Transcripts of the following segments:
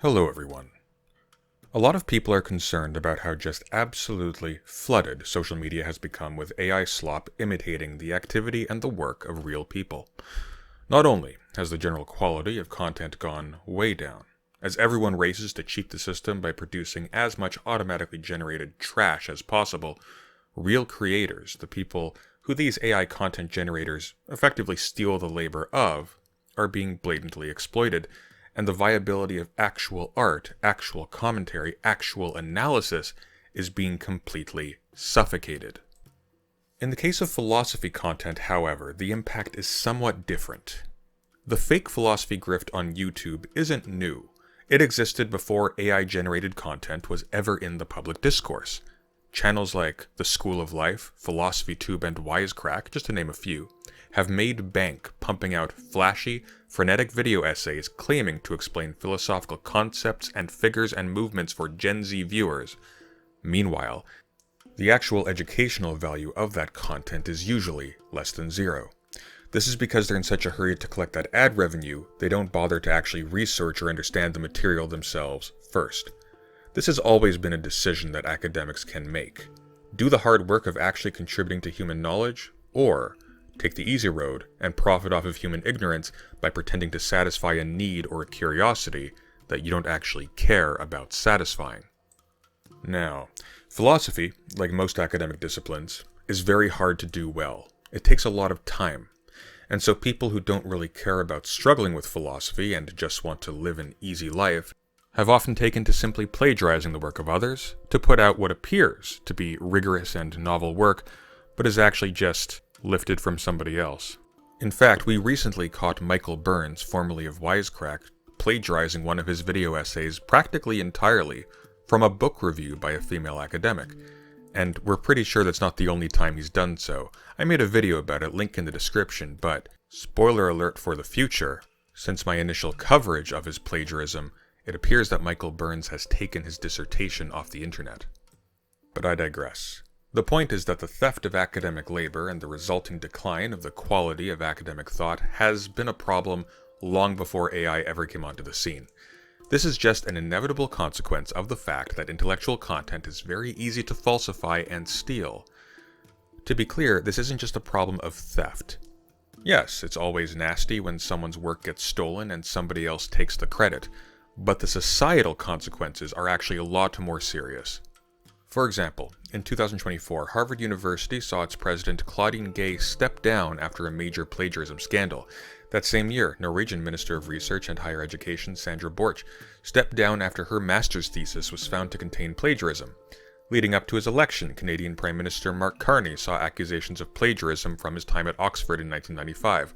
Hello everyone. A lot of people are concerned about how just absolutely flooded social media has become with AI slop imitating the activity and the work of real people. Not only has the general quality of content gone way down, as everyone races to cheat the system by producing as much automatically generated trash as possible, real creators, the people who these AI content generators effectively steal the labor of, are being blatantly exploited, and the viability of actual art, actual commentary, actual analysis is being completely suffocated. In the case of philosophy content, however, the impact is somewhat different. The fake philosophy grift on YouTube isn't new. It existed before AI-generated content was ever in the public discourse. Channels like The School of Life, PhilosophyTube, and Wisecrack, just to name a few, have made bank pumping out flashy, frenetic video essays claiming to explain philosophical concepts and figures and movements for Gen Z viewers. Meanwhile, the actual educational value of that content is usually less than zero. This is because they're in such a hurry to collect that ad revenue, they don't bother to actually research or understand the material themselves first. This has always been a decision that academics can make. Do the hard work of actually contributing to human knowledge, or take the easy road and profit off of human ignorance by pretending to satisfy a need or a curiosity that you don't actually care about satisfying. Now, philosophy, like most academic disciplines, is very hard to do well. It takes a lot of time. And so people who don't really care about struggling with philosophy and just want to live an easy life have often taken to simply plagiarizing the work of others to put out what appears to be rigorous and novel work, but is actually just lifted from somebody else. In fact, we recently caught Michael Burns, formerly of Wisecrack, plagiarizing one of his video essays practically entirely from a book review by a female academic. And we're pretty sure that's not the only time he's done so. I made a video about it, link in the description, but spoiler alert for the future, since my initial coverage of his plagiarism, it appears that Michael Burns has taken his dissertation off the internet. But I digress. The point is that the theft of academic labor and the resulting decline of the quality of academic thought has been a problem long before AI ever came onto the scene. This is just an inevitable consequence of the fact that intellectual content is very easy to falsify and steal. To be clear, this isn't just a problem of theft. Yes, it's always nasty when someone's work gets stolen and somebody else takes the credit, but the societal consequences are actually a lot more serious. For example, in 2024, Harvard University saw its president Claudine Gay step down after a major plagiarism scandal. That same year, Norwegian Minister of Research and Higher Education Sandra Borch stepped down after her master's thesis was found to contain plagiarism. Leading up to his election, Canadian Prime Minister Mark Carney saw accusations of plagiarism from his time at Oxford in 1995.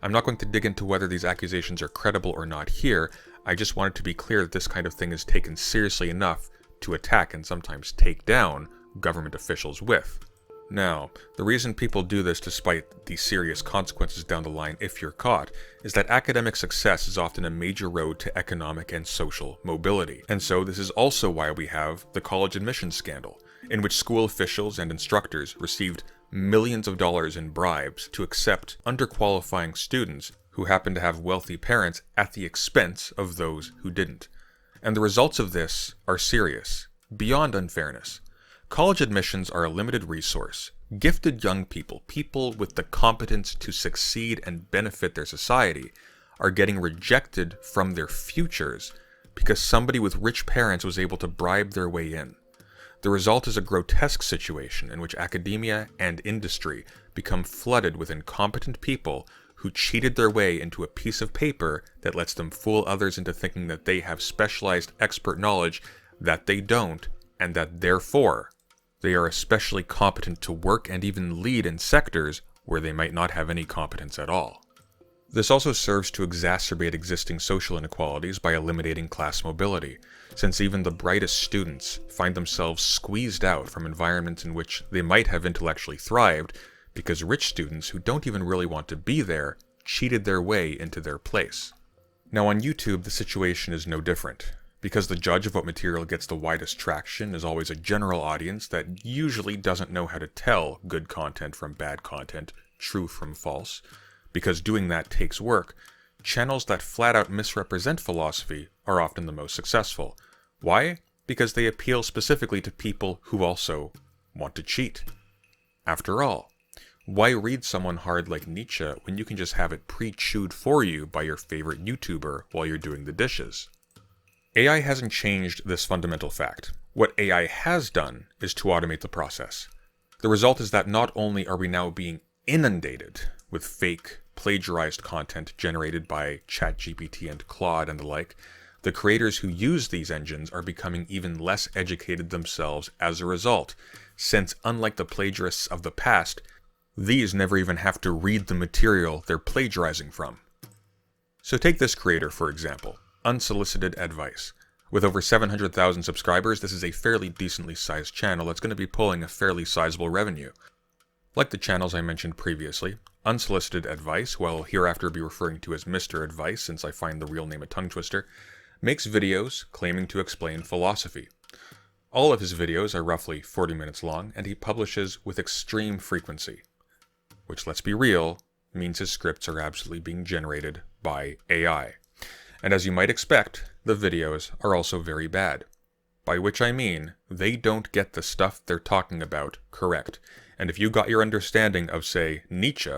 I'm not going to dig into whether these accusations are credible or not here. I just wanted to be clear that this kind of thing is taken seriously enough to attack and sometimes take down government officials with. Now, the reason people do this despite the serious consequences down the line if you're caught, is that academic success is often a major road to economic and social mobility. And so this is also why we have the college admissions scandal, in which school officials and instructors received millions of dollars in bribes to accept underqualifying students who happen to have wealthy parents at the expense of those who didn't. And the results of this are serious, beyond unfairness. College admissions are a limited resource. Gifted young people, people with the competence to succeed and benefit their society, are getting rejected from their futures because somebody with rich parents was able to bribe their way in. The result is a grotesque situation in which academia and industry become flooded with incompetent people who cheated their way into a piece of paper that lets them fool others into thinking that they have specialized expert knowledge that they don't, and that therefore they are especially competent to work and even lead in sectors where they might not have any competence at all. This also serves to exacerbate existing social inequalities by eliminating class mobility, since even the brightest students find themselves squeezed out from environments in which they might have intellectually thrived because rich students who don't even really want to be there cheated their way into their place. Now on YouTube, the situation is no different. Because the judge of what material gets the widest traction is always a general audience that usually doesn't know how to tell good content from bad content, truth from false. Because doing that takes work, channels that flat out misrepresent philosophy are often the most successful. Why? Because they appeal specifically to people who also want to cheat. After all, why read someone hard like Nietzsche when you can just have it pre-chewed for you by your favorite YouTuber while you're doing the dishes? AI hasn't changed this fundamental fact. What AI has done is to automate the process. The result is that not only are we now being inundated with fake, plagiarized content generated by ChatGPT and Claude and the like, the creators who use these engines are becoming even less educated themselves as a result, since unlike the plagiarists of the past, these never even have to read the material they're plagiarizing from. So take this creator, for example, Unsolicited Advice. With over 700,000 subscribers, this is a fairly decently sized channel that's going to be pulling a fairly sizable revenue. Like the channels I mentioned previously, Unsolicited Advice, who I'll hereafter be referring to as Mr. Advice since I find the real name a tongue twister, makes videos claiming to explain philosophy. All of his videos are roughly 40 minutes long, and he publishes with extreme frequency. Which, let's be real, means his scripts are absolutely being generated by AI. And as you might expect, the videos are also very bad. By which I mean, they don't get the stuff they're talking about correct. And if you got your understanding of, say, Nietzsche,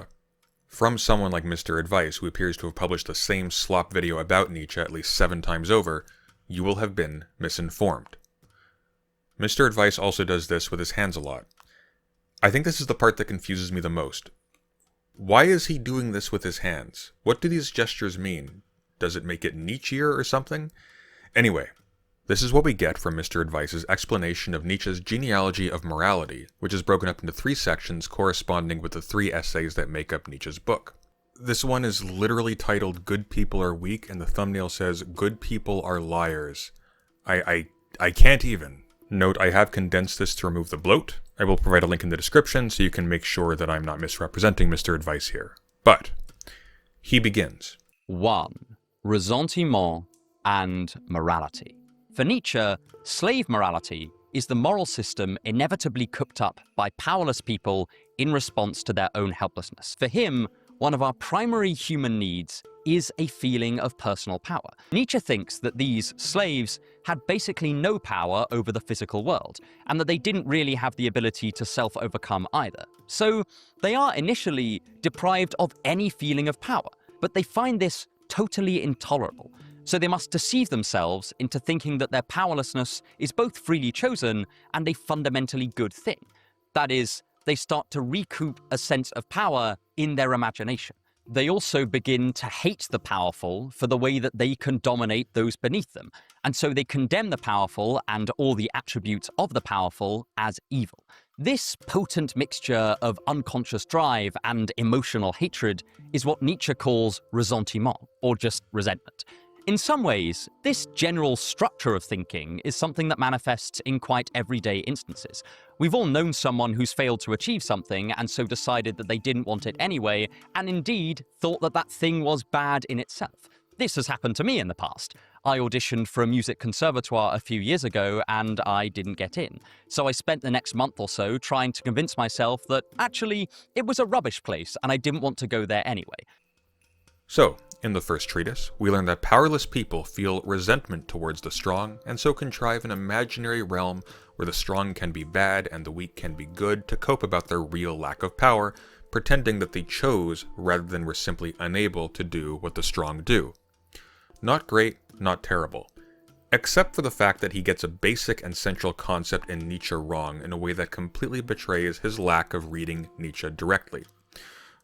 from someone like Mr. Advice, who appears to have published the same slop video about Nietzsche at least 7 times over, you will have been misinformed. Mr. Advice also does this with his hands a lot. I think this is the part that confuses me the most. Why is he doing this with his hands? What do these gestures mean? Does it make it Nietzscheer or something? Anyway, this is what we get from Mr. Advice's explanation of Nietzsche's Genealogy of Morality, which is broken up into 3 sections corresponding with the 3 essays that make up Nietzsche's book. This one is literally titled Good People Are Weak, and the thumbnail says, Good People Are Liars. I can't even. Note, I have condensed this to remove the bloat. I will provide a link in the description so you can make sure that I'm not misrepresenting Mr. Advice here. But, he begins. 1. Ressentiment and morality. For Nietzsche, slave morality is the moral system inevitably cooked up by powerless people in response to their own helplessness. For him, one of our primary human needs is a feeling of personal power. Nietzsche thinks that these slaves had basically no power over the physical world, and that they didn't really have the ability to self-overcome either. So they are initially deprived of any feeling of power, but they find this totally intolerable. So they must deceive themselves into thinking that their powerlessness is both freely chosen and a fundamentally good thing. That is, they start to recoup a sense of power in their imagination. They also begin to hate the powerful for the way that they can dominate those beneath them, and so they condemn the powerful and all the attributes of the powerful as evil. This potent mixture of unconscious drive and emotional hatred is what Nietzsche calls ressentiment, or just resentment. In some ways, this general structure of thinking is something that manifests in quite everyday instances. We've all known someone who's failed to achieve something and so decided that they didn't want it anyway, and indeed thought that that thing was bad in itself. This has happened to me in the past. I auditioned for a music conservatoire a few years ago and I didn't get in. So I spent the next month or so trying to convince myself that actually it was a rubbish place and I didn't want to go there anyway. So, in the first treatise, we learn that powerless people feel resentment towards the strong, and so contrive an imaginary realm where the strong can be bad and the weak can be good to cope about their real lack of power, pretending that they chose rather than were simply unable to do what the strong do. Not great, not terrible. Except for the fact that he gets a basic and central concept in Nietzsche wrong in a way that completely betrays his lack of reading Nietzsche directly.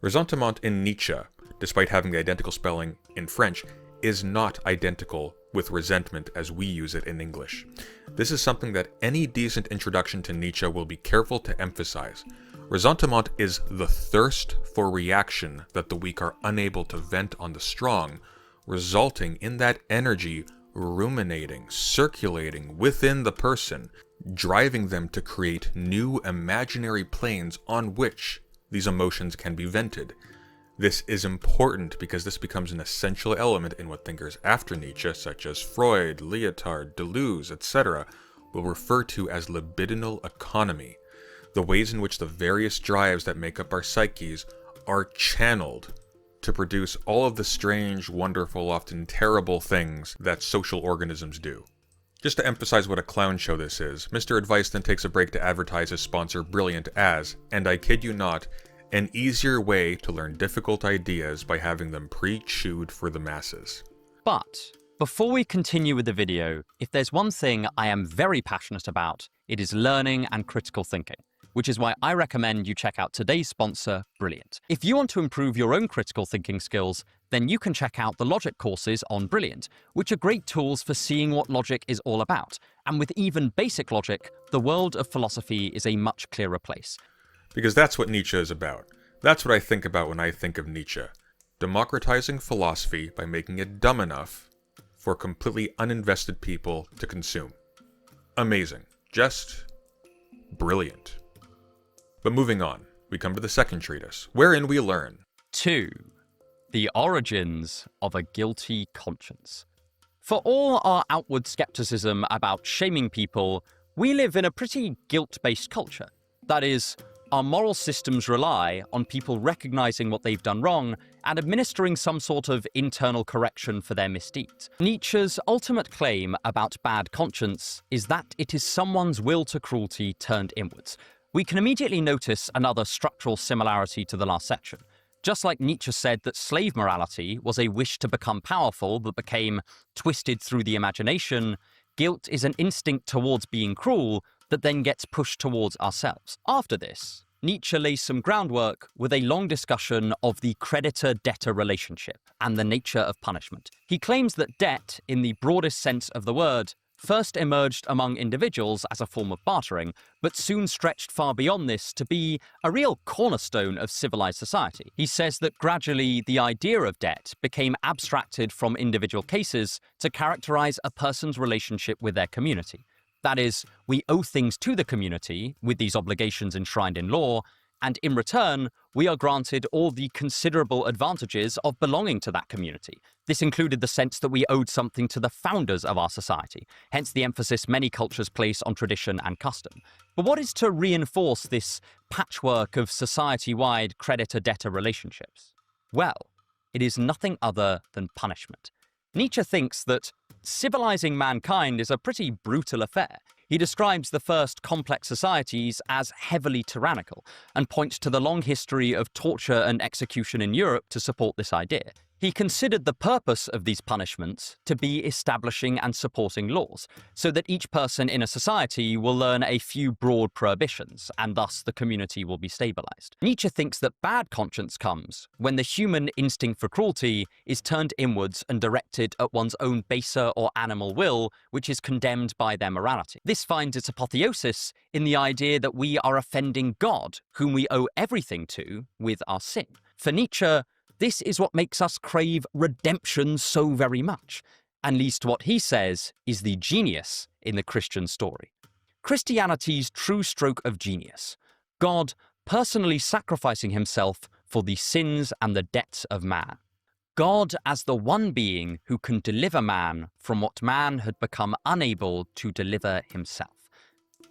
Ressentiment in Nietzsche, despite having the identical spelling in French, is not identical with resentment as we use it in English. This is something that any decent introduction to Nietzsche will be careful to emphasize. Ressentiment is the thirst for reaction that the weak are unable to vent on the strong, resulting in that energy ruminating, circulating within the person, driving them to create new imaginary planes on which these emotions can be vented. This is important because this becomes an essential element in what thinkers after Nietzsche, such as Freud, Lyotard, Deleuze, etc., will refer to as libidinal economy, the ways in which the various drives that make up our psyches are channeled to produce all of the strange, wonderful, often terrible things that social organisms do. Just to emphasize what a clown show this is, Mr. Advice then takes a break to advertise his sponsor Brilliant as, and I kid you not, an easier way to learn difficult ideas by having them pre-chewed for the masses. But before we continue with the video, if there's one thing I am very passionate about, it is learning and critical thinking, which is why I recommend you check out today's sponsor, Brilliant. If you want to improve your own critical thinking skills, then you can check out the logic courses on Brilliant, which are great tools for seeing what logic is all about. And with even basic logic, the world of philosophy is a much clearer place. Because that's what Nietzsche is about. That's what I think about when I think of Nietzsche. Democratizing philosophy by making it dumb enough for completely uninvested people to consume. Amazing. Just brilliant. But moving on, we come to the second treatise, wherein we learn 2. The origins of a guilty conscience. For all our outward skepticism about shaming people, we live in a pretty guilt-based culture. That is, our moral systems rely on people recognizing what they've done wrong and administering some sort of internal correction for their misdeeds. Nietzsche's ultimate claim about bad conscience is that it is someone's will to cruelty turned inwards. We can immediately notice another structural similarity to the last section. Just like Nietzsche said that slave morality was a wish to become powerful that became twisted through the imagination, guilt is an instinct towards being cruel that then gets pushed towards ourselves. After this, Nietzsche lays some groundwork with a long discussion of the creditor-debtor relationship and the nature of punishment. He claims that debt, in the broadest sense of the word, first emerged among individuals as a form of bartering, but soon stretched far beyond this to be a real cornerstone of civilized society. He says that gradually the idea of debt became abstracted from individual cases to characterize a person's relationship with their community. That is, we owe things to the community, with these obligations enshrined in law, and in return, we are granted all the considerable advantages of belonging to that community. This included the sense that we owed something to the founders of our society, hence the emphasis many cultures place on tradition and custom. But what is to reinforce this patchwork of society-wide creditor-debtor relationships? Well, it is nothing other than punishment. Nietzsche thinks that civilizing mankind is a pretty brutal affair. He describes the first complex societies as heavily tyrannical and points to the long history of torture and execution in Europe to support this idea. He considered the purpose of these punishments to be establishing and supporting laws, so that each person in a society will learn a few broad prohibitions, and thus the community will be stabilized. Nietzsche thinks that bad conscience comes when the human instinct for cruelty is turned inwards and directed at one's own baser or animal will, which is condemned by their morality. This finds its apotheosis in the idea that we are offending God, whom we owe everything to, with our sin. For Nietzsche, this is what makes us crave redemption so very much, and leads to what he says is the genius in the Christian story. Christianity's true stroke of genius. God personally sacrificing himself for the sins and the debts of man. God as the one being who can deliver man from what man had become unable to deliver himself.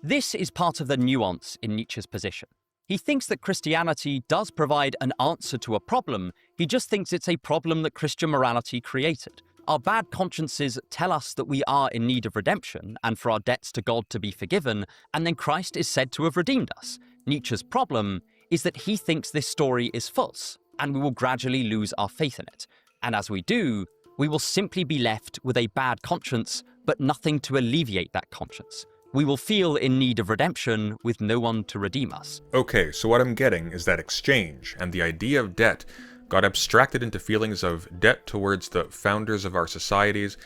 This is part of the nuance in Nietzsche's position. He thinks that Christianity does provide an answer to a problem, he just thinks it's a problem that Christian morality created. Our bad consciences tell us that we are in need of redemption and for our debts to God to be forgiven, and then Christ is said to have redeemed us. Nietzsche's problem is that he thinks this story is false, and we will gradually lose our faith in it. And as we do, we will simply be left with a bad conscience, but nothing to alleviate that conscience. We will feel in need of redemption with no one to redeem us. Okay, so what I'm getting is that exchange and the idea of debt got abstracted into feelings of debt towards the founders of our societies,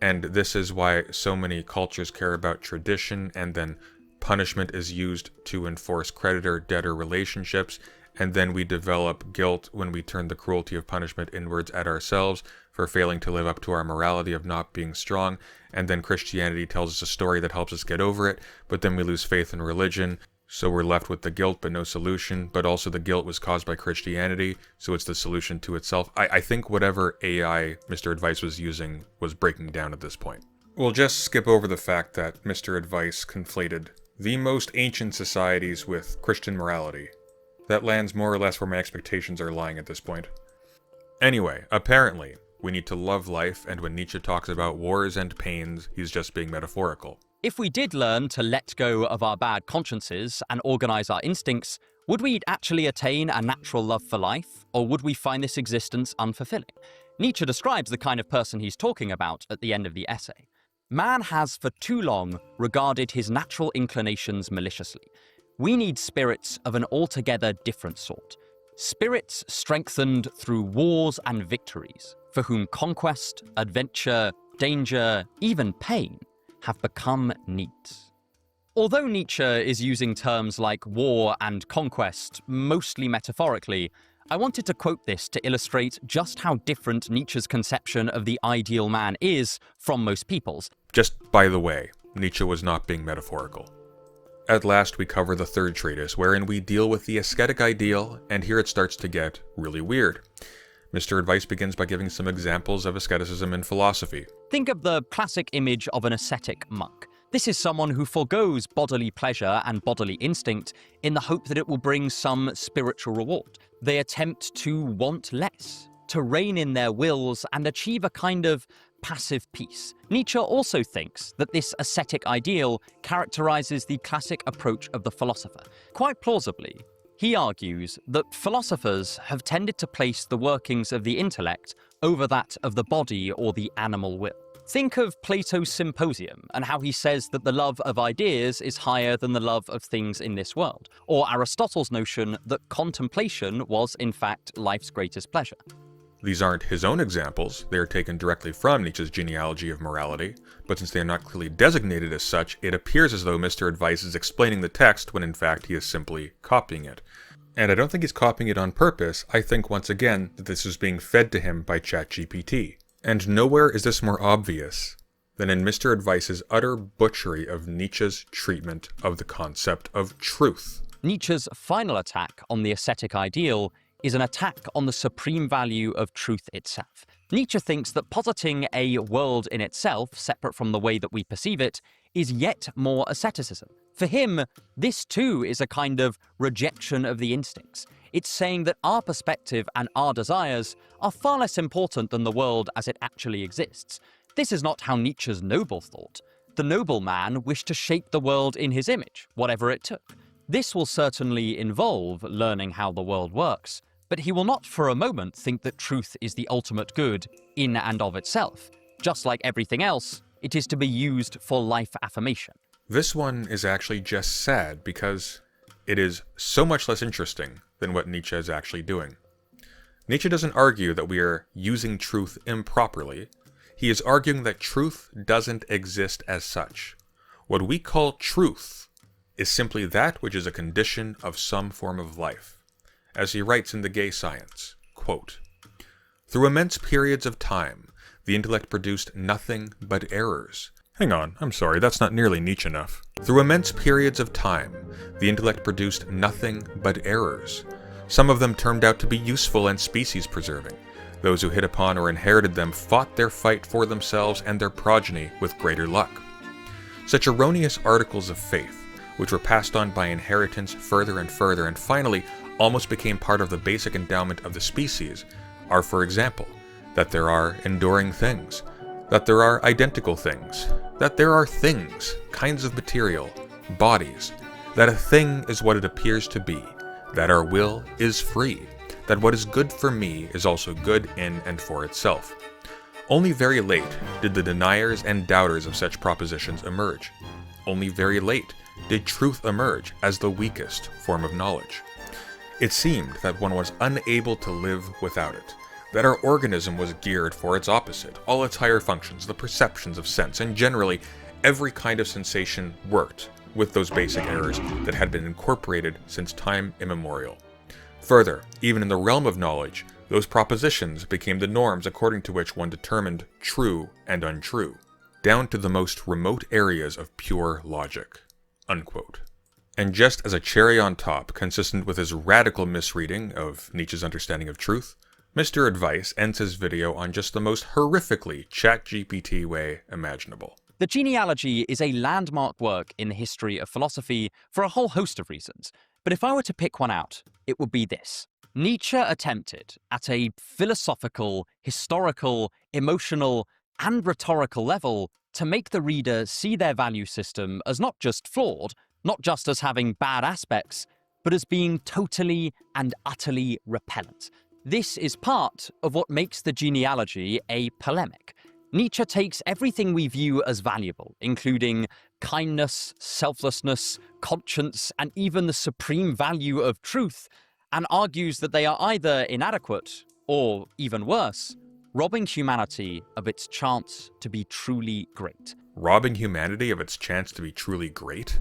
and this is why so many cultures care about tradition, and then punishment is used to enforce creditor-debtor relationships, and then we develop guilt when we turn the cruelty of punishment inwards at ourselves for failing to live up to our morality of not being strong, and then Christianity tells us a story that helps us get over it, but then we lose faith in religion, so we're left with the guilt but no solution, but also the guilt was caused by Christianity, so it's the solution to itself. I think whatever AI Mr. Advice was using was breaking down at this point. We'll just skip over the fact that Mr. Advice conflated the most ancient societies with Christian morality. That lands more or less where my expectations are lying at this point. Anyway, apparently, we need to love life, and when Nietzsche talks about wars and pains, he's just being metaphorical. If we did learn to let go of our bad consciences and organize our instincts, would we actually attain a natural love for life, or would we find this existence unfulfilling? Nietzsche describes the kind of person he's talking about at the end of the essay. Man has for too long regarded his natural inclinations maliciously. We need spirits of an altogether different sort. Spirits strengthened through wars and victories, for whom conquest, adventure, danger, even pain have become needs. Although Nietzsche is using terms like war and conquest mostly metaphorically, I wanted to quote this to illustrate just how different Nietzsche's conception of the ideal man is from most people's. Just by the way, Nietzsche was not being metaphorical. At last we cover the third treatise, wherein we deal with the ascetic ideal, and here it starts to get really weird. Mr. Advice begins by giving some examples of asceticism in philosophy. Think of the classic image of an ascetic monk. This is someone who forgoes bodily pleasure and bodily instinct in the hope that it will bring some spiritual reward. They attempt to want less, to rein in their wills and achieve a kind of passive peace. Nietzsche also thinks that this ascetic ideal characterizes the classic approach of the philosopher. Quite plausibly, he argues that philosophers have tended to place the workings of the intellect over that of the body or the animal will. Think of Plato's Symposium and how he says that the love of ideas is higher than the love of things in this world, or Aristotle's notion that contemplation was, in fact, life's greatest pleasure. These aren't his own examples, they are taken directly from Nietzsche's Genealogy of Morality, but since they are not clearly designated as such, it appears as though Mr. Advice is explaining the text when in fact he is simply copying it. And I don't think he's copying it on purpose. I think once again that this is being fed to him by ChatGPT. And nowhere is this more obvious than in Mr. Advice's utter butchery of Nietzsche's treatment of the concept of truth. Nietzsche's final attack on the ascetic ideal is an attack on the supreme value of truth itself. Nietzsche thinks that positing a world in itself, separate from the way that we perceive it, is yet more asceticism. For him, this too is a kind of rejection of the instincts. It's saying that our perspective and our desires are far less important than the world as it actually exists. This is not how Nietzsche's noble thought. The noble man wished to shape the world in his image, whatever it took. This will certainly involve learning how the world works, but he will not for a moment think that truth is the ultimate good in and of itself. Just like everything else, it is to be used for life affirmation. This one is actually just sad because it is so much less interesting than what Nietzsche is actually doing. Nietzsche doesn't argue that we are using truth improperly. He is arguing that truth doesn't exist as such. What we call truth is simply that which is a condition of some form of life. As he writes in The Gay Science, quote, "Through immense periods of time, the intellect produced nothing but errors." Hang on, I'm sorry, that's not nearly Nietzsche enough. "Through immense periods of time, the intellect produced nothing but errors. Some of them turned out to be useful and species-preserving. Those who hit upon or inherited them fought their fight for themselves and their progeny with greater luck. Such erroneous articles of faith, which were passed on by inheritance further and further, and finally almost became part of the basic endowment of the species, are, for example, that there are enduring things, that there are identical things, that there are things, kinds of material, bodies, that a thing is what it appears to be, that our will is free, that what is good for me is also good in and for itself. Only very late did the deniers and doubters of such propositions emerge. Only very late did truth emerge as the weakest form of knowledge. It seemed that one was unable to live without it, that our organism was geared for its opposite. All its higher functions, the perceptions of sense, and generally every kind of sensation worked with those basic errors that had been incorporated since time immemorial. Further, even in the realm of knowledge, those propositions became the norms according to which one determined true and untrue, down to the most remote areas of pure logic." Unquote. And just as a cherry on top, consistent with his radical misreading of Nietzsche's understanding of truth, Mr. Advice ends his video on just the most horrifically ChatGPT way imaginable. The Genealogy is a landmark work in the history of philosophy for a whole host of reasons, but if I were to pick one out, it would be this. Nietzsche attempted, at a philosophical, historical, emotional, and rhetorical level, to make the reader see their value system as not just flawed, not just as having bad aspects, but as being totally and utterly repellent. This is part of what makes the genealogy a polemic. Nietzsche takes everything we view as valuable, including kindness, selflessness, conscience, and even the supreme value of truth, and argues that they are either inadequate or, even worse, robbing humanity of its chance to be truly great. Robbing humanity of its chance to be truly great?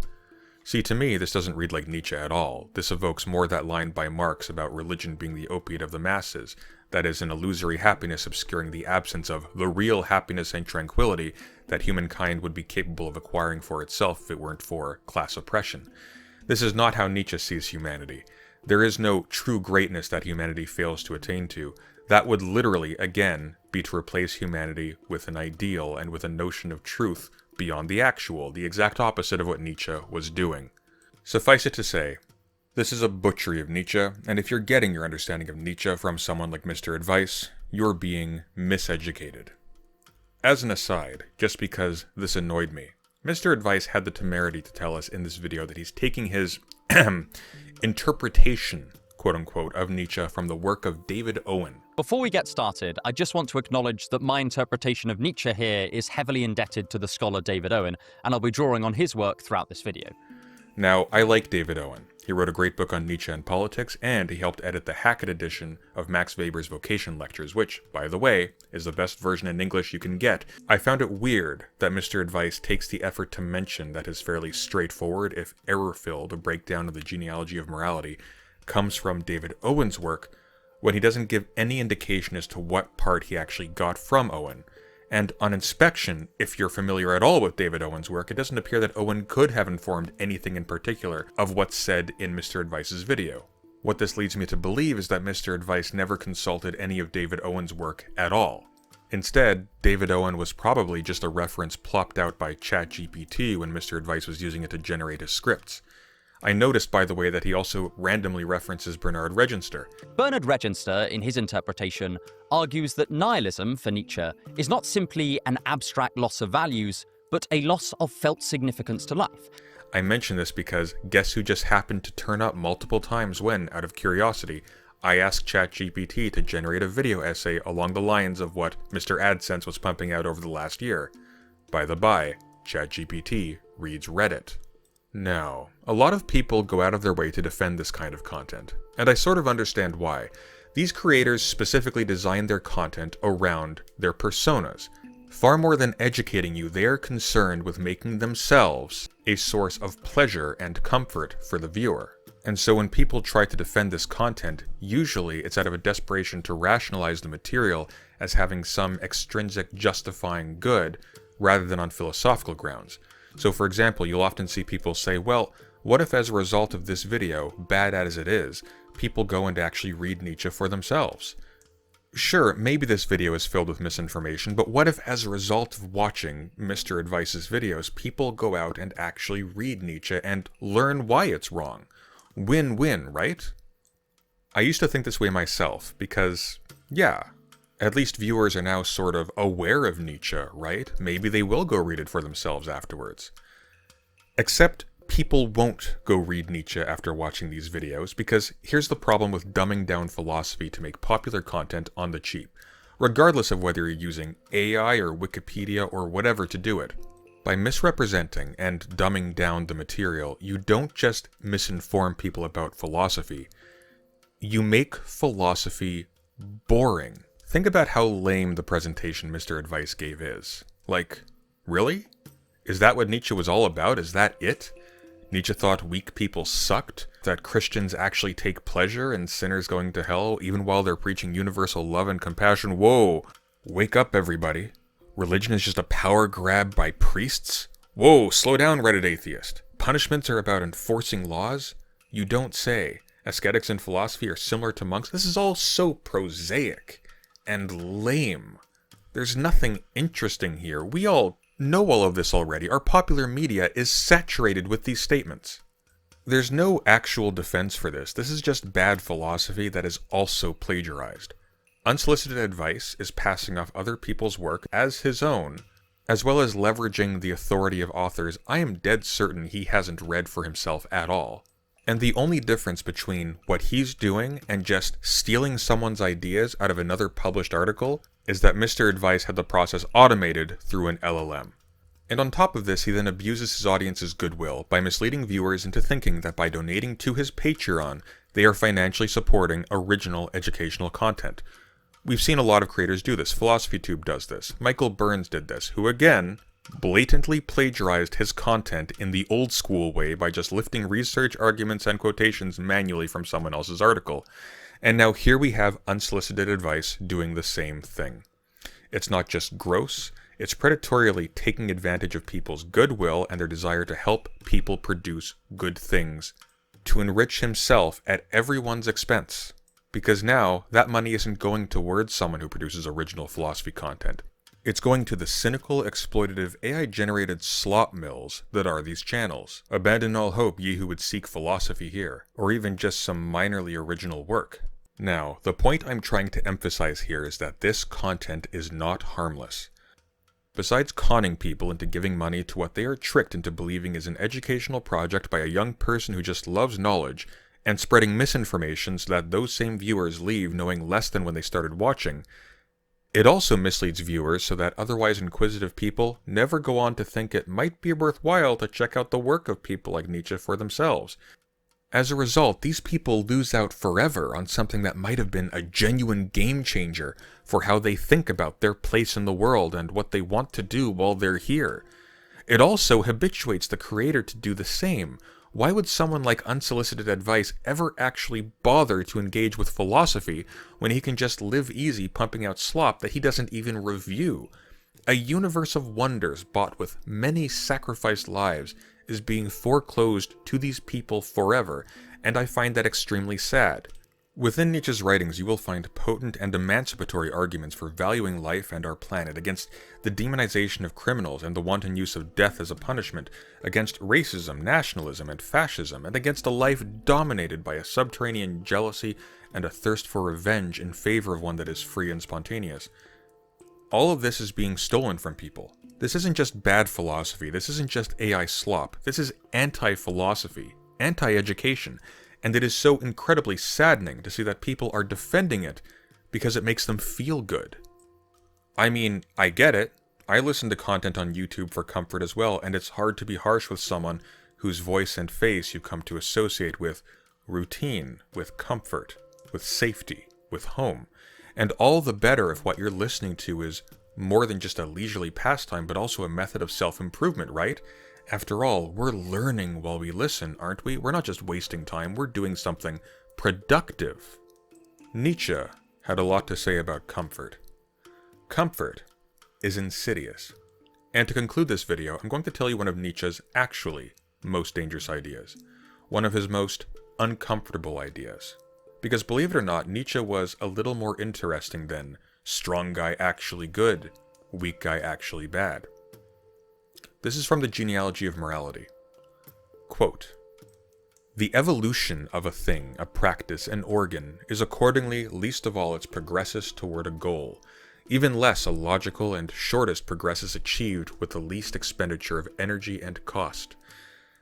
See, to me, this doesn't read like Nietzsche at all. This evokes more that line by Marx about religion being the opiate of the masses, that is, an illusory happiness obscuring the absence of the real happiness and tranquility that humankind would be capable of acquiring for itself if it weren't for class oppression. This is not how Nietzsche sees humanity. There is no true greatness that humanity fails to attain to. That would literally, again, be to replace humanity with an ideal and with a notion of truth beyond the actual, the exact opposite of what Nietzsche was doing. Suffice it to say, this is a butchery of Nietzsche, and if you're getting your understanding of Nietzsche from someone like Mr. Advice, you're being miseducated. As an aside, just because this annoyed me, Mr. Advice had the temerity to tell us in this video that he's taking his interpretation, quote-unquote, of Nietzsche from the work of David Owen. Before we get started, I just want to acknowledge that my interpretation of Nietzsche here is heavily indebted to the scholar David Owen, and I'll be drawing on his work throughout this video. Now, I like David Owen. He wrote a great book on Nietzsche and politics, and he helped edit the Hackett edition of Max Weber's Vocation Lectures, which, by the way, is the best version in English you can get. I found it weird that Mr. Advice takes the effort to mention that his fairly straightforward, if error-filled, breakdown of the Genealogy of Morality comes from David Owen's work, when he doesn't give any indication as to what part he actually got from Owen. And on inspection, if you're familiar at all with David Owen's work, it doesn't appear that Owen could have informed anything in particular of what's said in Mr. Advice's video. What this leads me to believe is that Mr. Advice never consulted any of David Owen's work at all. Instead, David Owen was probably just a reference plopped out by ChatGPT when Mr. Advice was using it to generate his scripts. I noticed, by the way, that he also randomly references Bernard Regenster. Bernard Regenster, in his interpretation, argues that nihilism, for Nietzsche, is not simply an abstract loss of values, but a loss of felt significance to life. I mention this because guess who just happened to turn up multiple times when, out of curiosity, I asked ChatGPT to generate a video essay along the lines of what Mr. AdSense was pumping out over the last year. By the by, ChatGPT reads Reddit. Now, a lot of people go out of their way to defend this kind of content, and I sort of understand why. These creators specifically design their content around their personas. Far more than educating you, they are concerned with making themselves a source of pleasure and comfort for the viewer. And so when people try to defend this content, usually it's out of a desperation to rationalize the material as having some extrinsic justifying good, rather than on philosophical grounds. So for example, you'll often see people say, well, what if as a result of this video, bad as it is, people go and actually read Nietzsche for themselves? Sure, maybe this video is filled with misinformation, but what if as a result of watching Mr. Advice's videos, people go out and actually read Nietzsche and learn why it's wrong? Win-win, right? I used to think this way myself, because, yeah, at least viewers are now sort of aware of Nietzsche, right? Maybe they will go read it for themselves afterwards. Except people won't go read Nietzsche after watching these videos, because here's the problem with dumbing down philosophy to make popular content on the cheap, regardless of whether you're using AI or Wikipedia or whatever to do it. By misrepresenting and dumbing down the material, you don't just misinform people about philosophy, you make philosophy boring. Think about how lame the presentation Mr. Advice gave is. Like, really? Is that what Nietzsche was all about? Is that it? Nietzsche thought weak people sucked? That Christians actually take pleasure in sinners going to hell even while they're preaching universal love and compassion? Whoa! Wake up, everybody. Religion is just a power grab by priests? Whoa, slow down, Reddit atheist. Punishments are about enforcing laws? You don't say. Ascetics and philosophy are similar to monks? This is all so prosaic and lame. There's nothing interesting here. We all know all of this already. Our popular media is saturated with these statements. There's no actual defense for this. This is just bad philosophy that is also plagiarized. Unsolicited advice is passing off other people's work as his own, as well as leveraging the authority of authors I am dead certain he hasn't read for himself at all. And the only difference between what he's doing and just stealing someone's ideas out of another published article is that Mr. Advice had the process automated through an LLM. And on top of this, he then abuses his audience's goodwill by misleading viewers into thinking that by donating to his Patreon, they are financially supporting original educational content. We've seen a lot of creators do this. PhilosophyTube does this. Michael Burns did this, who again blatantly plagiarized his content in the old school way by just lifting research, arguments, and quotations manually from someone else's article. And now here we have Unsolicited Advice doing the same thing. It's not just gross, it's predatorily taking advantage of people's goodwill and their desire to help people produce good things, to enrich himself at everyone's expense. Because now, that money isn't going towards someone who produces original philosophy content. It's going to the cynical, exploitative, AI-generated slop mills that are these channels. Abandon all hope, ye who would seek philosophy here, or even just some minorly original work. Now, the point I'm trying to emphasize here is that this content is not harmless. Besides conning people into giving money to what they are tricked into believing is an educational project by a young person who just loves knowledge, and spreading misinformation so that those same viewers leave knowing less than when they started watching, it also misleads viewers so that otherwise inquisitive people never go on to think it might be worthwhile to check out the work of people like Nietzsche for themselves. As a result, these people lose out forever on something that might have been a genuine game changer for how they think about their place in the world and what they want to do while they're here. It also habituates the creator to do the same. Why would someone like Unsolicited Advice ever actually bother to engage with philosophy when he can just live easy pumping out slop that he doesn't even review? A universe of wonders bought with many sacrificed lives is being foreclosed to these people forever, and I find that extremely sad. Within Nietzsche's writings, you will find potent and emancipatory arguments for valuing life and our planet, against the demonization of criminals and the wanton use of death as a punishment, against racism, nationalism, and fascism, and against a life dominated by a subterranean jealousy and a thirst for revenge in favor of one that is free and spontaneous. All of this is being stolen from people. This isn't just bad philosophy, this isn't just AI slop, this is anti-philosophy, anti-education, and it is so incredibly saddening to see that people are defending it because it makes them feel good. I mean, I get it. I listen to content on YouTube for comfort as well, and it's hard to be harsh with someone whose voice and face you come to associate with routine, with comfort, with safety, with home. And all the better if what you're listening to is more than just a leisurely pastime, but also a method of self-improvement, right? After all, we're learning while we listen, aren't we? We're not just wasting time, we're doing something productive. Nietzsche had a lot to say about comfort. Comfort is insidious. And to conclude this video, I'm going to tell you one of Nietzsche's actually most dangerous ideas. One of his most uncomfortable ideas. Because believe it or not, Nietzsche was a little more interesting than strong guy actually good, weak guy actually bad. This is from the Genealogy of Morality. Quote, "The evolution of a thing, a practice, an organ, is accordingly least of all its progresses toward a goal, even less a logical and shortest progresses achieved with the least expenditure of energy and cost.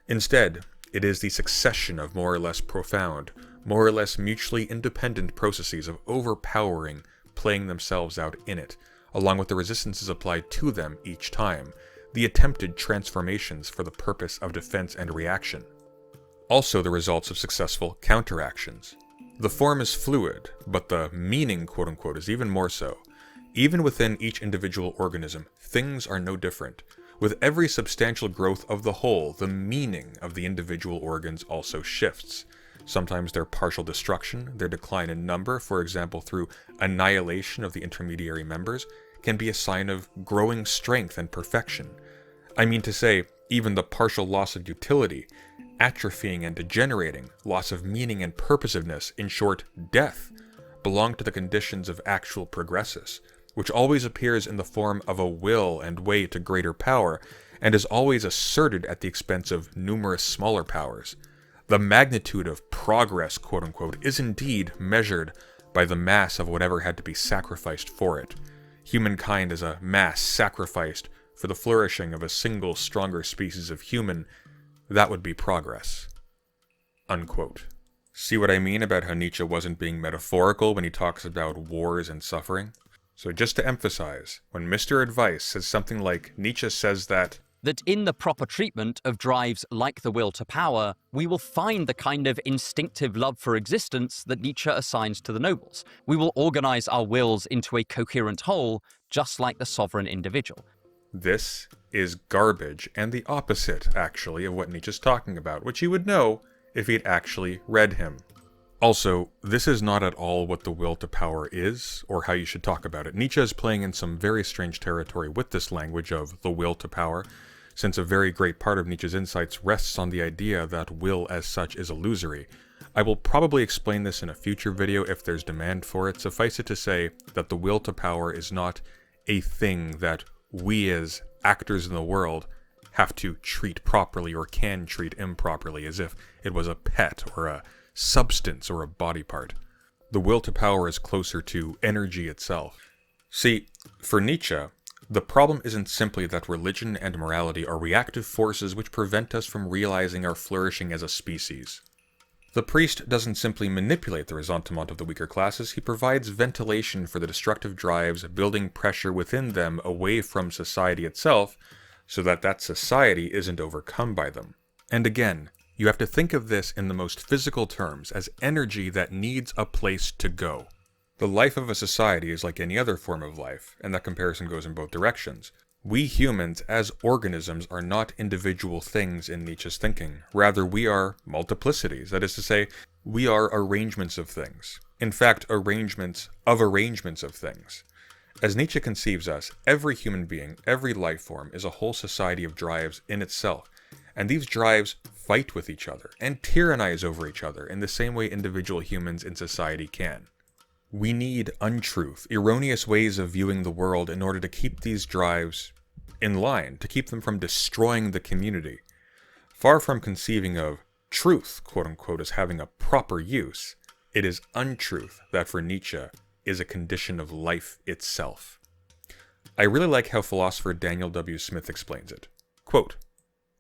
Instead, it is the succession of more or less profound, more or less mutually independent processes of overpowering playing themselves out in it, along with the resistances applied to them each time, the attempted transformations for the purpose of defense and reaction. Also the results of successful counteractions. The form is fluid, but the meaning, quote-unquote, is even more so. Even within each individual organism, things are no different. With every substantial growth of the whole, the meaning of the individual organs also shifts. Sometimes their partial destruction, their decline in number, for example through annihilation of the intermediary members, can be a sign of growing strength and perfection. I mean to say, even the partial loss of utility, atrophying and degenerating, loss of meaning and purposiveness, in short, death, belong to the conditions of actual progresses, which always appears in the form of a will and way to greater power, and is always asserted at the expense of numerous smaller powers. The magnitude of progress, quote-unquote, is indeed measured by the mass of whatever had to be sacrificed for it. Humankind is a mass sacrificed for the flourishing of a single stronger species of human. That would be progress. Unquote. See what I mean about how Nietzsche wasn't being metaphorical when he talks about wars and suffering? So just to emphasize, when Mr. Advice says something like, Nietzsche says that in the proper treatment of drives like the will to power, we will find the kind of instinctive love for existence that Nietzsche assigns to the nobles. We will organize our wills into a coherent whole, just like the sovereign individual. This is garbage, and the opposite, actually, of what Nietzsche's talking about, which you would know if he'd actually read him. Also, this is not at all what the will to power is, or how you should talk about it. Nietzsche is playing in some very strange territory with this language of the will to power, since a very great part of Nietzsche's insights rests on the idea that will as such is illusory. I will probably explain this in a future video if there's demand for it. Suffice it to say that the will to power is not a thing that we as actors in the world have to treat properly or can treat improperly as if it was a pet or a substance or a body part. The will to power is closer to energy itself. See, for Nietzsche, the problem isn't simply that religion and morality are reactive forces which prevent us from realizing our flourishing as a species. The priest doesn't simply manipulate the ressentiment of the weaker classes, he provides ventilation for the destructive drives, building pressure within them away from society itself, so that that society isn't overcome by them. And again, you have to think of this in the most physical terms, as energy that needs a place to go. The life of a society is like any other form of life, and that comparison goes in both directions. We humans, as organisms, are not individual things in Nietzsche's thinking. Rather, we are multiplicities. That is to say, we are arrangements of things. In fact, arrangements of things. As Nietzsche conceives us, every human being, every life form, is a whole society of drives in itself. And these drives fight with each other and tyrannize over each other in the same way individual humans in society can. We need untruth, erroneous ways of viewing the world in order to keep these drives in line, to keep them from destroying the community. Far from conceiving of truth, quote-unquote, as having a proper use, it is untruth that for Nietzsche is a condition of life itself. I really like how philosopher Daniel W. Smith explains it. Quote,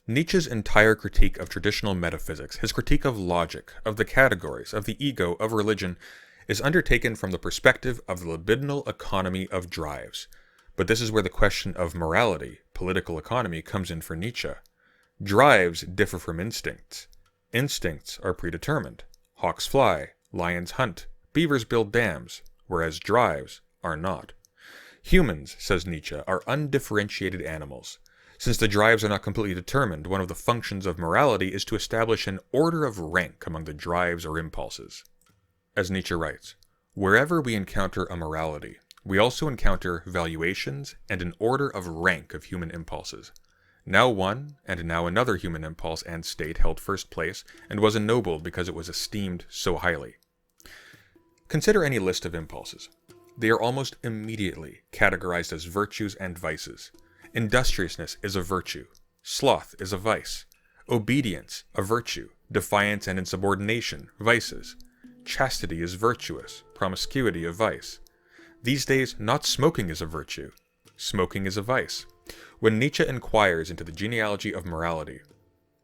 Nietzsche's entire critique of traditional metaphysics, his critique of logic, of the categories, of the ego, of religion, is undertaken from the perspective of the libidinal economy of drives. But this is where the question of morality, political economy, comes in for Nietzsche. Drives differ from instincts. Instincts are predetermined. Hawks fly, lions hunt, beavers build dams, whereas drives are not. Humans, says Nietzsche, are undifferentiated animals. Since the drives are not completely determined, one of the functions of morality is to establish an order of rank among the drives or impulses. As Nietzsche writes, wherever we encounter a morality, we also encounter valuations and an order of rank of human impulses. Now one, and now another human impulse and state held first place, and was ennobled because it was esteemed so highly. Consider any list of impulses. They are almost immediately categorized as virtues and vices. Industriousness is a virtue. Sloth is a vice. Obedience, a virtue. Defiance and insubordination, vices. Chastity is virtuous, promiscuity a vice. These days, not smoking is a virtue. Smoking is a vice. When Nietzsche inquires into the genealogy of morality,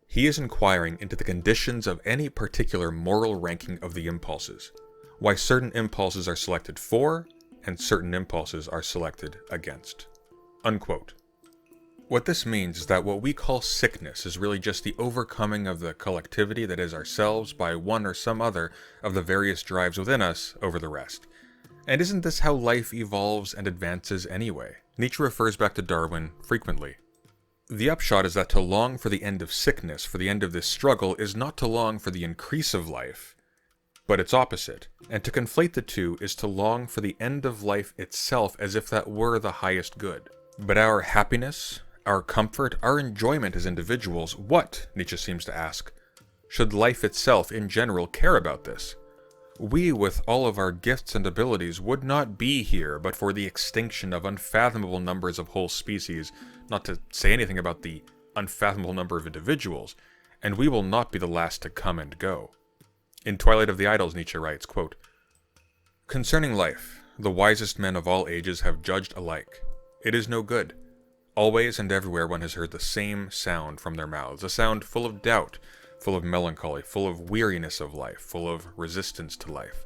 he is inquiring into the conditions of any particular moral ranking of the impulses, why certain impulses are selected for, and certain impulses are selected against. Unquote. What this means is that what we call sickness is really just the overcoming of the collectivity that is ourselves by one or some other of the various drives within us over the rest. And isn't this how life evolves and advances anyway? Nietzsche refers back to Darwin frequently. The upshot is that to long for the end of sickness, for the end of this struggle, is not to long for the increase of life, but its opposite. And to conflate the two is to long for the end of life itself as if that were the highest good. But our happiness, our comfort, our enjoyment as individuals, what, Nietzsche seems to ask, should life itself in general care about this? We, with all of our gifts and abilities, would not be here but for the extinction of unfathomable numbers of whole species, not to say anything about the unfathomable number of individuals, and we will not be the last to come and go. In Twilight of the Idols, Nietzsche writes, quote, "Concerning life, the wisest men of all ages have judged alike. It is no good. Always and everywhere one has heard the same sound from their mouths, a sound full of doubt, full of melancholy, full of weariness of life, full of resistance to life.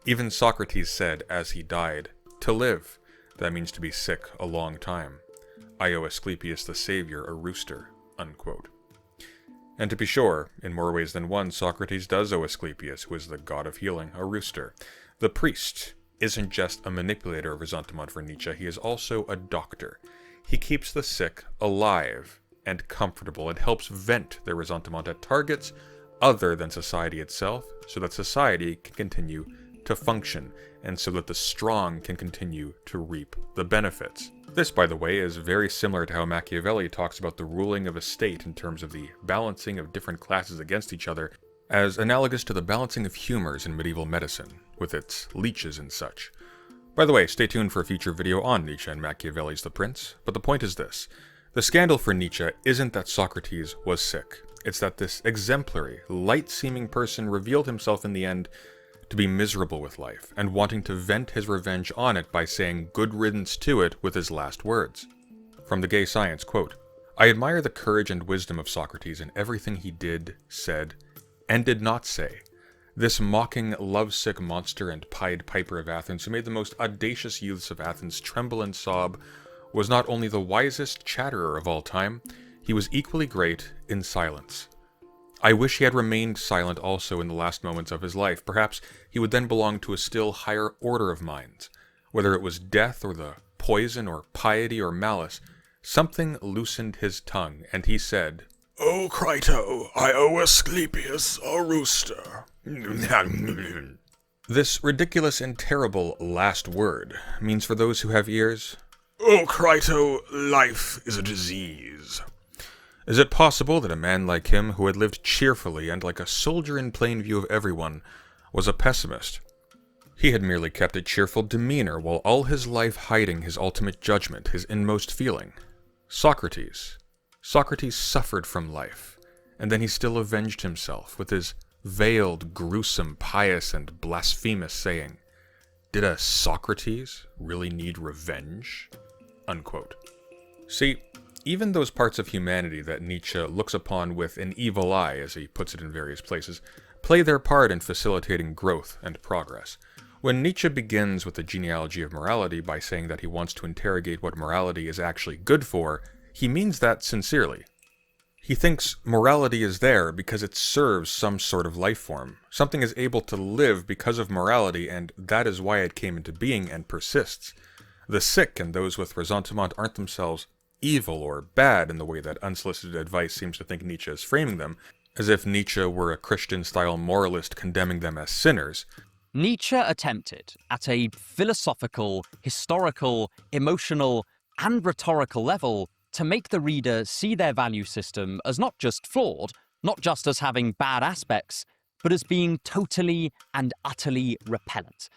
Even Socrates said, as he died, 'To live, that means to be sick a long time. I owe Asclepius the Savior a rooster,' unquote." And to be sure, in more ways than one, Socrates does owe Asclepius, who is the god of healing, a rooster. The priest isn't just a manipulator of ressentiment for Nietzsche, he is also a doctor. He keeps the sick alive and comfortable and helps vent their ressentiment at targets other than society itself, so that society can continue to function, and so that the strong can continue to reap the benefits. This, by the way, is very similar to how Machiavelli talks about the ruling of a state in terms of the balancing of different classes against each other, as analogous to the balancing of humors in medieval medicine, with its leeches and such. By the way, stay tuned for a future video on Nietzsche and Machiavelli's The Prince, but the point is this. The scandal for Nietzsche isn't that Socrates was sick. It's that this exemplary, light-seeming person revealed himself in the end to be miserable with life, and wanting to vent his revenge on it by saying good riddance to it with his last words. From the Gay Science, quote, "I admire the courage and wisdom of Socrates in everything he did, said, and did not say. This mocking, lovesick monster and Pied Piper of Athens, who made the most audacious youths of Athens tremble and sob, was not only the wisest chatterer of all time, he was equally great in silence. I wish he had remained silent also in the last moments of his life. Perhaps he would then belong to a still higher order of minds. Whether it was death or the poison or piety or malice, something loosened his tongue, and he said, 'O Crito, I owe Asclepius a rooster.'" This ridiculous and terrible last word means for those who have ears, "O Crito, life is a disease." Is it possible that a man like him, who had lived cheerfully and like a soldier in plain view of everyone, was a pessimist? He had merely kept a cheerful demeanor while all his life hiding his ultimate judgment, his inmost feeling. Socrates suffered from life, and then he still avenged himself with his veiled, gruesome, pious, and blasphemous saying, "Did a Socrates really need revenge?" Unquote. See, even those parts of humanity that Nietzsche looks upon with an evil eye, as he puts it in various places, play their part in facilitating growth and progress. When Nietzsche begins with the Genealogy of Morality by saying that he wants to interrogate what morality is actually good for, he means that sincerely. He thinks morality is there because it serves some sort of life form. Something is able to live because of morality, and that is why it came into being and persists. The sick and those with ressentiment aren't themselves evil or bad in the way that Unsolicited Advice seems to think Nietzsche is framing them, as if Nietzsche were a Christian-style moralist condemning them as sinners. Nietzsche attempted, at a philosophical, historical, emotional, and rhetorical level, to make the reader see their value system as not just flawed, not just as having bad aspects, but as being totally and utterly repellent.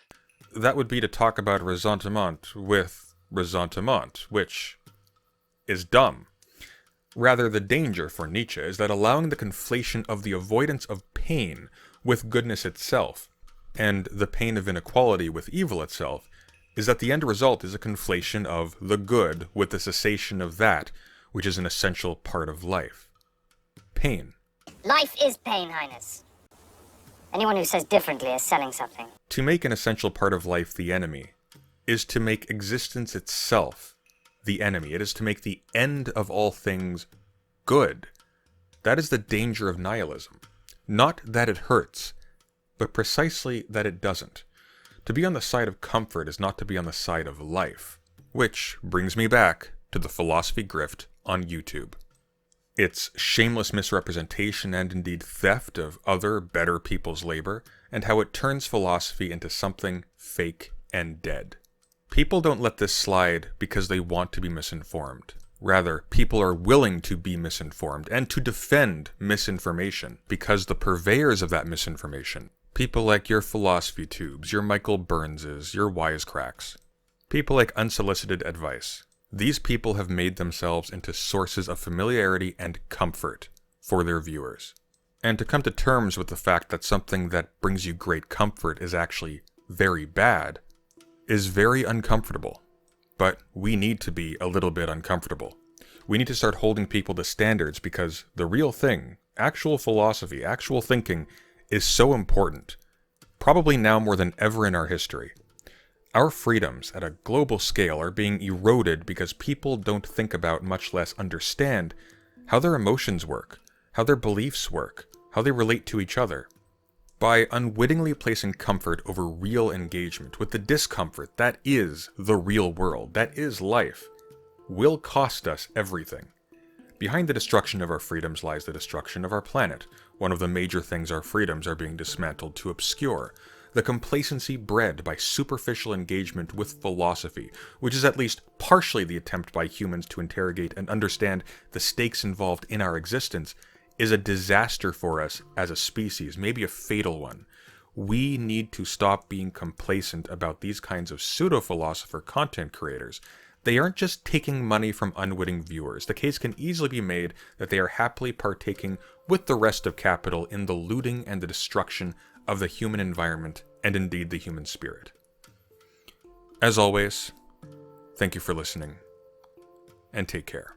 That would be to talk about ressentiment with ressentiment, which is dumb. Rather, the danger for Nietzsche is that allowing the conflation of the avoidance of pain with goodness itself, and the pain of inequality with evil itself, is that the end result is a conflation of the good with the cessation of that which is an essential part of life. Pain. Life is pain, Highness. Anyone who says differently is selling something. To make an essential part of life the enemy is to make existence itself the enemy. It is to make the end of all things good. That is the danger of nihilism. Not that it hurts, but precisely that it doesn't. To be on the side of comfort is not to be on the side of life. Which brings me back to the philosophy grift on YouTube. Its shameless misrepresentation and indeed theft of other, better people's labor, and how it turns philosophy into something fake and dead. People don't let this slide because they want to be misinformed. Rather, people are willing to be misinformed and to defend misinformation because the purveyors of that misinformation, people like your PhilosophyTubes, your Michael Burnses, your wisecracks, people like Unsolicited Advice, these people have made themselves into sources of familiarity and comfort for their viewers. And to come to terms with the fact that something that brings you great comfort is actually very bad is very uncomfortable. But we need to be a little bit uncomfortable. We need to start holding people to standards because the real thing, actual philosophy, actual thinking, is so important, probably now more than ever in our history. Our freedoms at a global scale are being eroded because people don't think about, much less understand, how their emotions work, how their beliefs work, how they relate to each other. By unwittingly placing comfort over real engagement with the discomfort that is the real world, that is life, will cost us everything. Behind the destruction of our freedoms lies the destruction of our planet. One of the major things our freedoms are being dismantled to obscure. The complacency bred by superficial engagement with philosophy, which is at least partially the attempt by humans to interrogate and understand the stakes involved in our existence, is a disaster for us as a species, maybe a fatal one. We need to stop being complacent about these kinds of pseudo-philosopher content creators. They aren't just taking money from unwitting viewers. The case can easily be made that they are happily partaking with the rest of capital in the looting and the destruction of the human environment and indeed the human spirit. As always, thank you for listening, and take care.